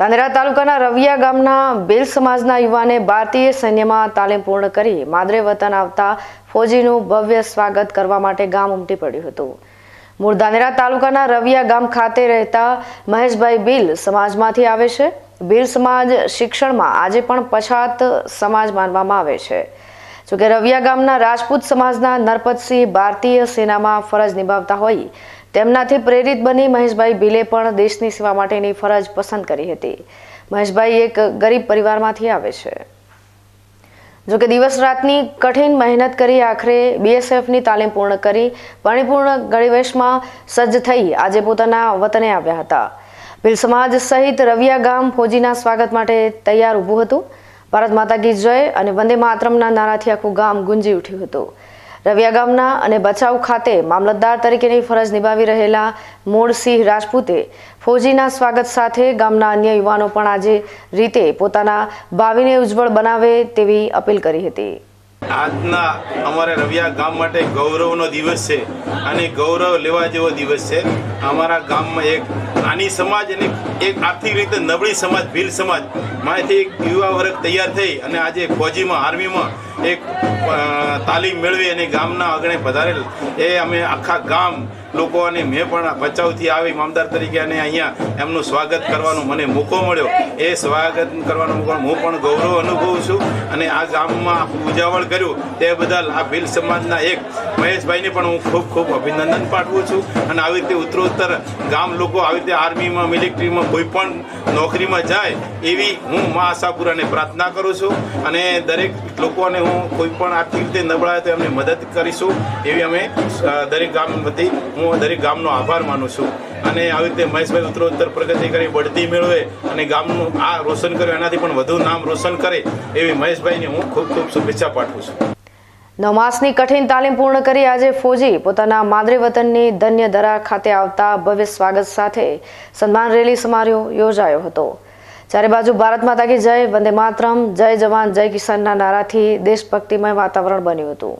ધાનેરા તાલુકાના રવિયા ગામના ભીલ સમાજના યુવાને ભારતીય સૈન્યમાં તાલીમ પૂર્ણ કરી માદરે વતન આવતા ફોજીનું ભવ્ય સ્વાગત કરવા માટે ગામ ઉમટી પડ્યું હતું। મૂળ ધાનેરા તાલુકાના રવિયા ગામ ખાતે રહેતા મહેશભાઈ ભીલ સમાજમાંથી આવે છે। ભીલ સમાજ શિક્ષણમાં આજે પણ પછાત સમાજ માનવામાં આવે છે। જોકે રવિયા ગામના રાજપૂત સમાજના નરપતસિંહ ભારતીય સેનામાં ફરજ નિભાવતા હોય તેમનાથી પ્રેરિત બની મહેશભાઈ ભીલે પણ દેશની સેવા માટેની ફરજ પસંદ કરી હતી। મહેશભાઈ એક ગરીબ પરિવારમાંથી આવે છે। જોકે દિવસ રાતની કઠિન મહેનત કરી આખરે બીએસએફની તાલીમ પૂર્ણ કરી પરિપૂર્ણ ગણવેશમાં સજ્જ થઈ આજે પોતાના વતને આવ્યા હતા। ભીલ સમાજ સહિત રવિયા ગામ ફોજીના સ્વાગત માટે તૈયાર ઊભું હતું। ભારત માતા કી જય અને વંદે માતરમના નારાથી આખું ગામ ગુંજી ઉઠ્યું હતું। રવિયા ગામના અને બચાવ ખાતે મામલતદાર તરીકેની ફરજ નિભાવી રહેલા મૂળસિંહ રાજપૂતે ફોજીના સ્વાગત સાથે ગામના અન્ય યુવાનો પણ આજે રીતે પોતાના ભાવિને ઉજ્જવળ બનાવે તેવી અપીલ કરી હતી। આજના અમારા રવિયા ગામ માટે ગૌરવનો દિવસ છે અને ગૌરવ લેવા જેવો દિવસ છે। અમારા ગામમાં એક નાની સમાજ અને એક આર્થિક રીતે નબળી સમાજ ભીલ સમાજ માંથી એક યુવા વર્ગ તૈયાર થઈ અને આજે ફોજીમાં આર્મીમાં એક તાલીમ મેળવી અને ગામના આગળ પધારેલ એ અમે આખા ગામ લોકો અને મેં પણ બચાવથી આવી મામદાર તરીકે અને અહીંયા એમનું સ્વાગત કરવાનો મને મોકો મળ્યો। એ સ્વાગત કરવાનો મોકો હું પણ ગૌરવ અનુભવું છું અને આ ગામમાં ઉજાવળ કર્યું તે બદલ આ ભીલ સમાજના એક મહેશભાઈને પણ હું ખૂબ ખૂબ અભિનંદન પાઠવું છું। અને આવી રીતે ઉત્તરોત્તર ગામ લોકો આવી રીતે આર્મીમાં મિલિટરીમાં કોઈ પણ નોકરીમાં જાય એવી હું મા આશાપુરાને પ્રાર્થના કરું છું અને દરેક લોકોને હું કોઈ પણ આર્થિક રીતે નબળા તો એમને મદદ કરીશું એવી અમે દરેક ગામ વતી હું દરેક ગામનો આભાર માનું છું। અને આવી રીતે મહેશભાઈ ઉત્તરોત્તર પ્રગતિ કરી બઢતી મેળવે અને ગામનું આ રોશન કરે એનાથી પણ વધુ નામ રોશન કરે એવી મહેશભાઈને હું ખૂબ ખૂબ શુભેચ્છા પાઠવું છું। 9 માસની કઠિન તાલીમ પૂર્ણ કરી આજે ફોજી પોતાના માદરે વતનની ધન્યધરા ખાતે આવતા ભવ્ય સ્વાગત સાથે સન્માન રેલી સમારોહ યોજાયો હતો। ચારે બાજુ ભારત માતા કી જય, વંદે માતરમ, જય જવાન જય કિસાનના નારાથી દેશભક્તિમય વાતાવરણ બન્યું હતું।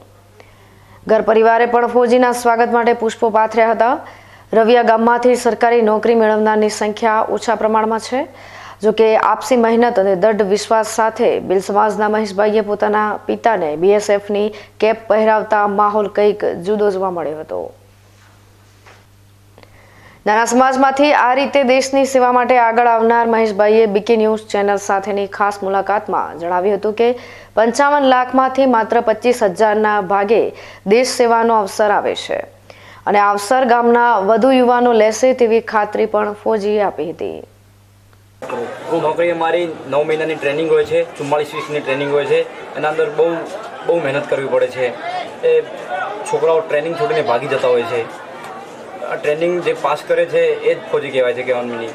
ઘર પરિવારે પણ ફોજીના સ્વાગત માટે પુષ્પો પાથર્યા હતા। રવિયા ગામમાંથી સરકારી નોકરી મેળવનારની સંખ્યા ઓછા પ્રમાણમાં છે। જોકે આપસી મહેનત અને દૃઢ વિશ્વાસ સાથે ભીલ સમાજના મહેશભાઈએ પોતાના પિતાને બીએસએફની કેપ પહેરાવતા માહોલ કંઈક જુદો જોવા મળ્યો હતો। નાના સમાજમાંથી આ રીતે દેશની સેવા માટે આગળ આવનાર મહેશભાઈએ બીકે ન્યૂઝ ચેનલ સાથેની ખાસ મુલાકાતમાં જણાવ્યું હતું કે 55 લાખમાંથી માત્ર 25,000ના ભાગે દેશ સેવાનો અવસર આવે છે અને આ અવસર ગામના વધુ યુવાનો લેશે તેવી ખાતરી પણ ફોજીએ આપી હતી। નોકરી અમારી 9 મહિનાની ટ્રેનિંગ હોય છે, 44 વીકની ટ્રેનિંગ હોય છે। એના અંદર બહુ મહેનત કરવી પડે છે। એ છોકરાઓ ટ્રેનિંગ છોડીને ભાગી જતા હોય છે। આ ટ્રેનિંગ જે પાસ કરે છે એ જ ફોજી કહેવાય છે કહેવાનું નહીં।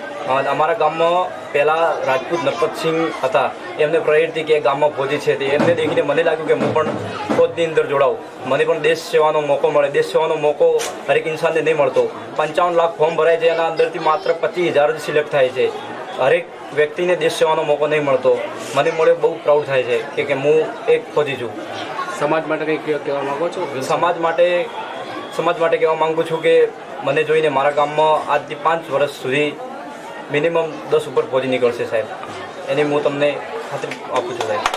અમારા ગામમાં પહેલાં રાજપૂત નરપતસિંહ હતા, એમને પ્રેરિત હતી કે ગામમાં ફોજી છે તે એમને દેખીને મને લાગ્યું કે હું પણ ફોજની અંદર જોડાઉં, મને પણ દેશ સેવાનો મોકો મળે। દેશ સેવાનો મોકો હરેક ઇન્સાનને નહીં મળતો। 55 લાખ ફોર્મ ભરાય છે, એના અંદરથી માત્ર 25,000 જ સિલેક્ટ થાય છે। હરેક વ્યક્તિને દેશ સેવાનો મોકો નહીં મળતો। મને મળે બહુ પ્રાઉડ થાય છે કે હું એક ફોજી છું। સમાજ માટે કંઈ કહેવા માગો છો? સમાજ માટે કહેવા માગું છું કે મને જોઈને મારા ગામમાં આજથી 5 વર્ષ સુધી મિનિમમ 10 ઉપર ફોજી નીકળશે સાહેબ, એની હું તમને ખાતરી આપું છું સાહેબ।